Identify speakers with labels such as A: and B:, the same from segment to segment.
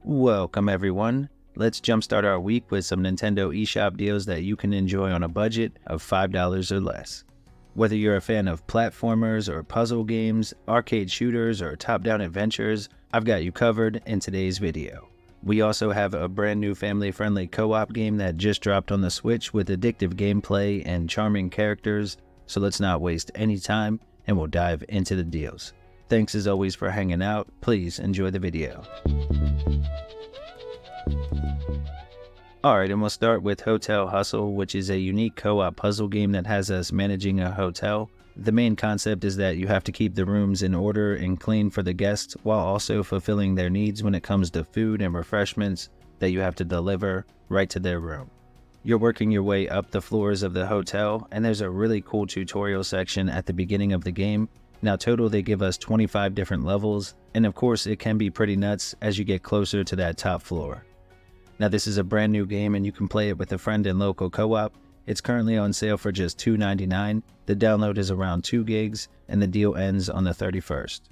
A: Welcome everyone. Let's jumpstart our week with some Nintendo eShop deals that you can enjoy on a budget of $5 or less. Whether you're a fan of platformers or puzzle games, arcade shooters, or top-down adventures, I've got you covered in today's video. We also have a brand new family-friendly co-op game that just dropped on the Switch with addictive gameplay and charming characters, so let's not waste any time and we'll dive into the deals. Thanks as always for hanging out. Please enjoy the video. Alright, and we'll start with Hotel Hustle, which is a unique co-op puzzle game that has us managing a hotel. The main concept is that you have to keep the rooms in order and clean for the guests while also fulfilling their needs when it comes to food and refreshments that you have to deliver right to their room. You're working your way up the floors of the hotel, and there's a really cool tutorial section at the beginning of the game. Now total they give us 25 different levels, and of course it can be pretty nuts as you get closer to that top floor. Now this is a brand new game and you can play it with a friend in local co-op. It's currently on sale for just $2.99. The download is around 2 gigs and the deal ends on the 31st.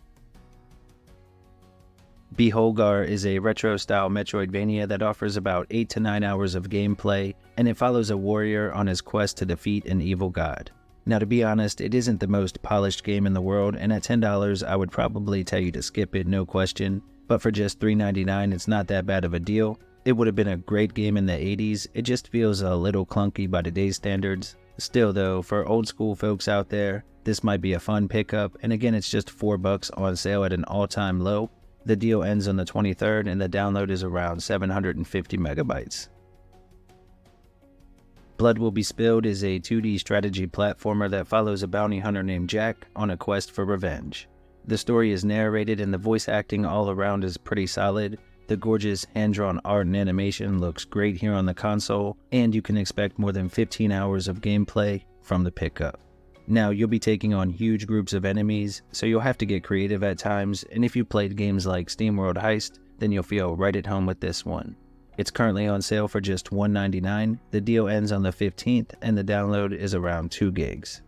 A: Beholgar is a retro-style Metroidvania that offers about 8 to 9 hours of gameplay, and it follows a warrior on his quest to defeat an evil god. Now to be honest, it isn't the most polished game in the world, and at $10 I would probably tell you to skip it, no question, but for just $3.99 it's not that bad of a deal. It would have been a great game in the 80s, it just feels a little clunky by today's standards. Still though, for old school folks out there, this might be a fun pickup, and again it's just $4 on sale at an all-time low. The deal ends on the 23rd and the download is around 750 megabytes. Blood Will Be Spilled is a 2D strategy platformer that follows a bounty hunter named Jack on a quest for revenge. The story is narrated and the voice acting all around is pretty solid. The gorgeous hand-drawn art and animation looks great here on the console, and you can expect more than 15 hours of gameplay from the pickup. Now you'll be taking on huge groups of enemies, so you'll have to get creative at times, and if you played games like SteamWorld Heist, then you'll feel right at home with this one. It's currently on sale for just $1.99, the deal ends on the 15th, and the download is around 2 gigs.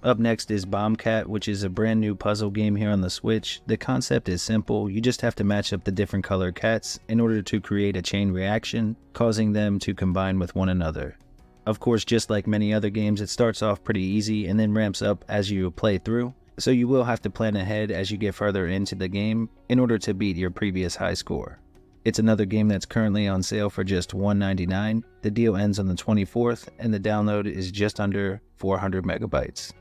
A: Up next is Bombcat, which is a brand new puzzle game here on the Switch. The concept is simple, you just have to match up the different colored cats in order to create a chain reaction, causing them to combine with one another. Of course, just like many other games, it starts off pretty easy and then ramps up as you play through, so you will have to plan ahead as you get further into the game in order to beat your previous high score. It's another game that's currently on sale for just $1.99. The deal ends on the 24th and the download is just under 400 megabytes.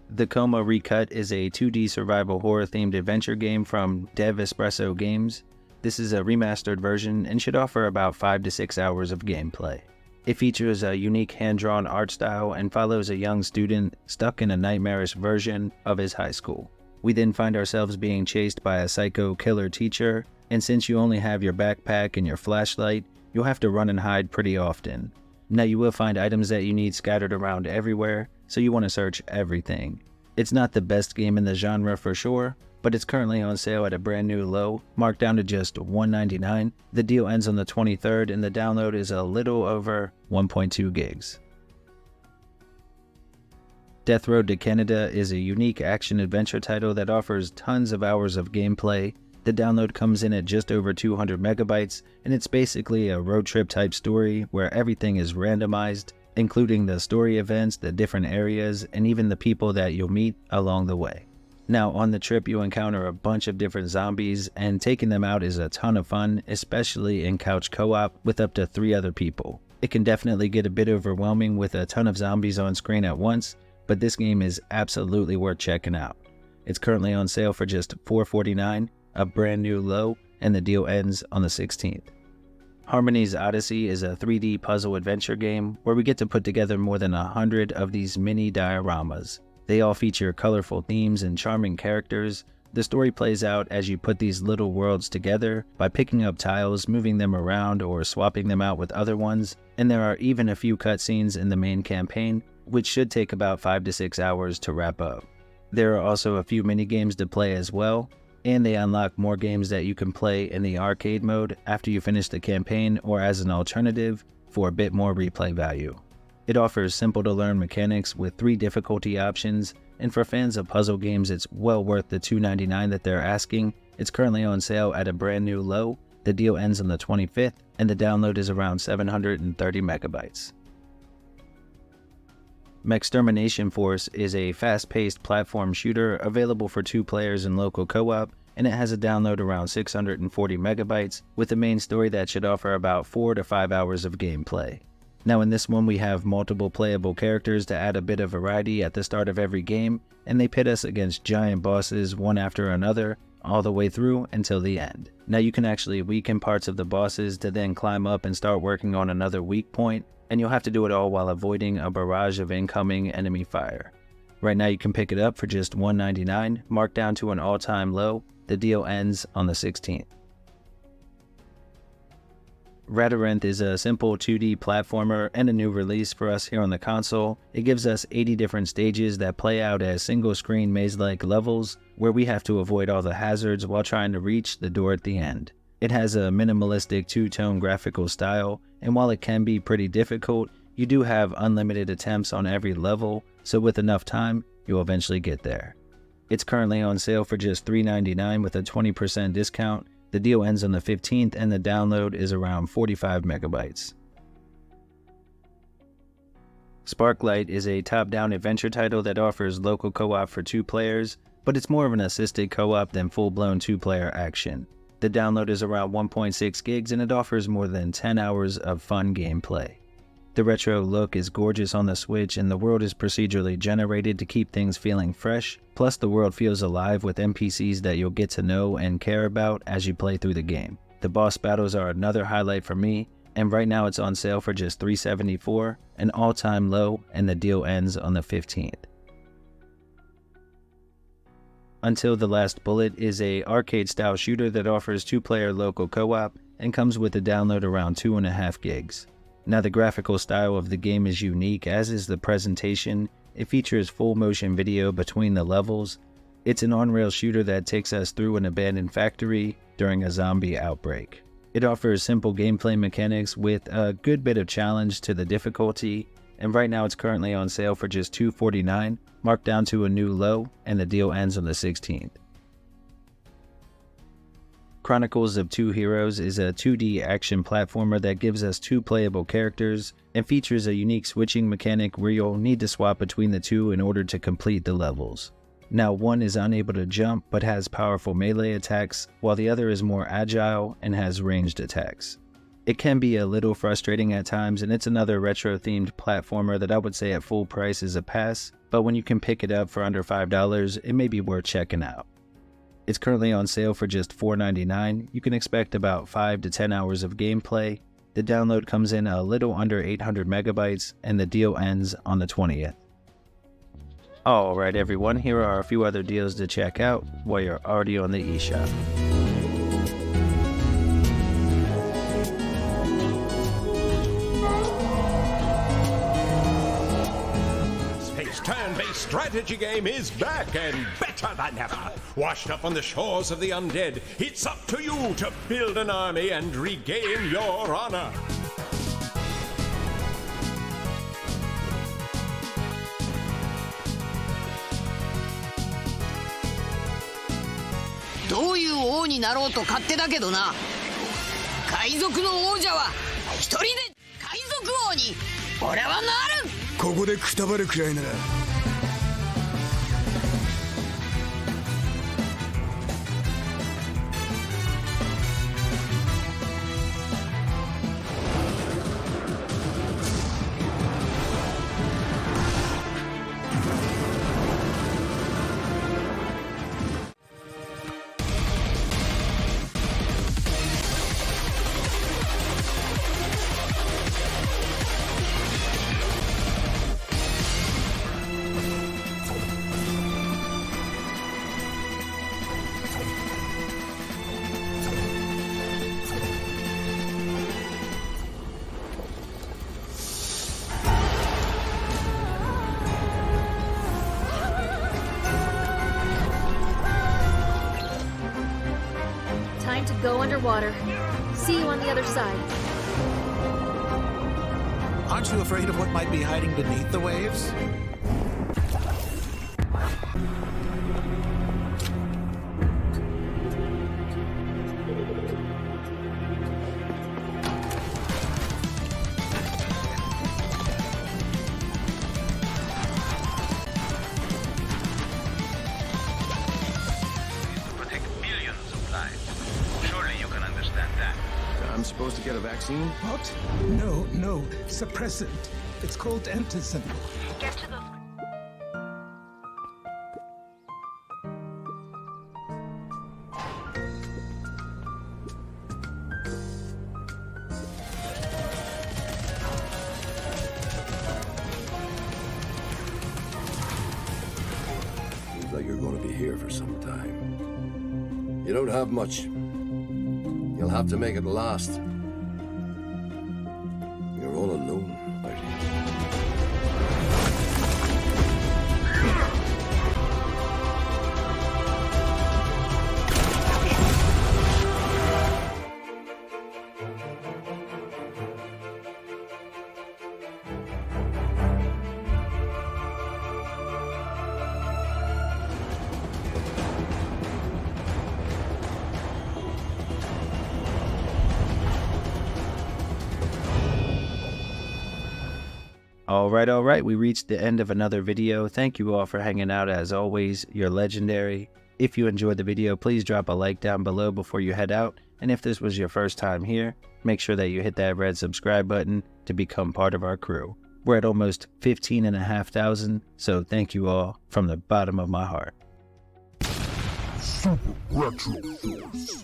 A: The Coma Recut is a 2D survival horror themed adventure game from Dev Espresso Games. This is a remastered version and should offer about 5 to 6 hours of gameplay. It features a unique hand-drawn art style and follows a young student stuck in a nightmarish version of his high school. We then find ourselves being chased by a psycho killer teacher, and since you only have your backpack and your flashlight, you'll have to run and hide pretty often. Now you will find items that you need scattered around everywhere, so you want to search everything. It's not the best game in the genre for sure, but it's currently on sale at a brand new low, marked down to just $1.99. The deal ends on the 23rd and the download is a little over 1.2 gigs. Death Road to Canada is a unique action-adventure title that offers tons of hours of gameplay. The download comes in at just over 200 megabytes, and it's basically a road trip type story where everything is randomized, including the story events, the different areas, and even the people that you'll meet along the way. Now on the trip you'll encounter a bunch of different zombies, and taking them out is a ton of fun, especially in couch co-op with up to 3 other people. It can definitely get a bit overwhelming with a ton of zombies on screen at once, but this game is absolutely worth checking out. It's currently on sale for just $4.49, a brand new low, and the deal ends on the 16th. Harmony's Odyssey is a 3D puzzle adventure game where we get to put together more than 100 of these mini dioramas. They all feature colorful themes and charming characters. The story plays out as you put these little worlds together by picking up tiles, moving them around, or swapping them out with other ones, and there are even a few cutscenes in the main campaign, which should take about 5 to 6 hours to wrap up. There are also a few mini games to play as well, and they unlock more games that you can play in the arcade mode after you finish the campaign or as an alternative for a bit more replay value. It offers simple to learn mechanics with 3 difficulty options, and for fans of puzzle games it's well worth the $2.99 that they're asking. It's currently on sale at a brand new low. The deal ends on the 25th, and the download is around 730 megabytes. Mechstermination Force is a fast-paced platform shooter available for 2 players in local co-op, and it has a download around 640 megabytes, with a main story that should offer about 4 to 5 hours of gameplay. Now in this one we have multiple playable characters to add a bit of variety at the start of every game, and they pit us against giant bosses one after another, all the way through until the end. Now you can actually weaken parts of the bosses to then climb up and start working on another weak point, and you'll have to do it all while avoiding a barrage of incoming enemy fire. Right now you can pick it up for just $1.99, marked down to an all-time low. The deal ends on the 16th. Ratyrinth is a simple 2D platformer and a new release for us here on the console. It gives us 80 different stages that play out as single-screen maze-like levels, where we have to avoid all the hazards while trying to reach the door at the end. It has a minimalistic 2-tone graphical style, and while it can be pretty difficult, you do have unlimited attempts on every level, so with enough time, you'll eventually get there. It's currently on sale for just $3.99 with a 20% discount. The deal ends on the 15th, and the download is around 45 megabytes. Sparklite is a top-down adventure title that offers local co-op for 2 players, but it's more of an assisted co-op than full-blown 2-player action. The download is around 1.6 gigs and it offers more than 10 hours of fun gameplay. The retro look is gorgeous on the Switch, and the world is procedurally generated to keep things feeling fresh, plus the world feels alive with NPCs that you'll get to know and care about as you play through the game. The boss battles are another highlight for me, and right now it's on sale for just $3.74, an all-time low, and the deal ends on the 15th. Until the Last Bullet is a arcade-style shooter that offers 2-player local co-op and comes with a download around 2.5 gigs. Now the graphical style of the game is unique, as is the presentation. It features full motion video between the levels. It's an on-rail shooter that takes us through an abandoned factory during a zombie outbreak. It offers simple gameplay mechanics with a good bit of challenge to the difficulty, and right now it's currently on sale for just $2.49, marked down to a new low, and the deal ends on the 16th. Chronicles of Two Heroes is a 2D action platformer that gives us 2 playable characters and features a unique switching mechanic where you'll need to swap between the 2 in order to complete the levels. Now one is unable to jump but has powerful melee attacks, while the other is more agile and has ranged attacks. It can be a little frustrating at times, and it's another retro-themed platformer that I would say at full price is a pass, but when you can pick it up for under $5, it may be worth checking out. It's currently on sale for just $4.99. You can expect about 5 to 10 hours of gameplay. The download comes in a little under 800 megabytes, and the deal ends on the 20th. Alright everyone, here are a few other deals to check out while you're already on the eShop.
B: Turn-based strategy game is back and better than ever. Washed up on the shores of the undead, it's up to you to build an army and regain your honor.
C: どういう王になろうと勝手だけどな。海賊の王者は一人で海賊王に俺はなる。
D: ここでくたばるくらいなら。
E: Time to go underwater. See you on the other side.
F: Aren't you afraid of what might be hiding beneath the waves? I'm supposed to get a vaccine?
D: What? No. Suppressant. It's called Antizin.
E: Get to those.
G: Seems like you're going to be here for some time. You don't have much. You'll have to make it last. You're all alone, aren't you?
A: Alright, we reached the end of another video. Thank you all for hanging out. As always, you're legendary. If you enjoyed the video, please drop a like down below before you head out. And if this was your first time here, make sure that you hit that red subscribe button to become part of our crew. We're at almost 15,500, so thank you all from the bottom of my heart.
H: Super Retro Force.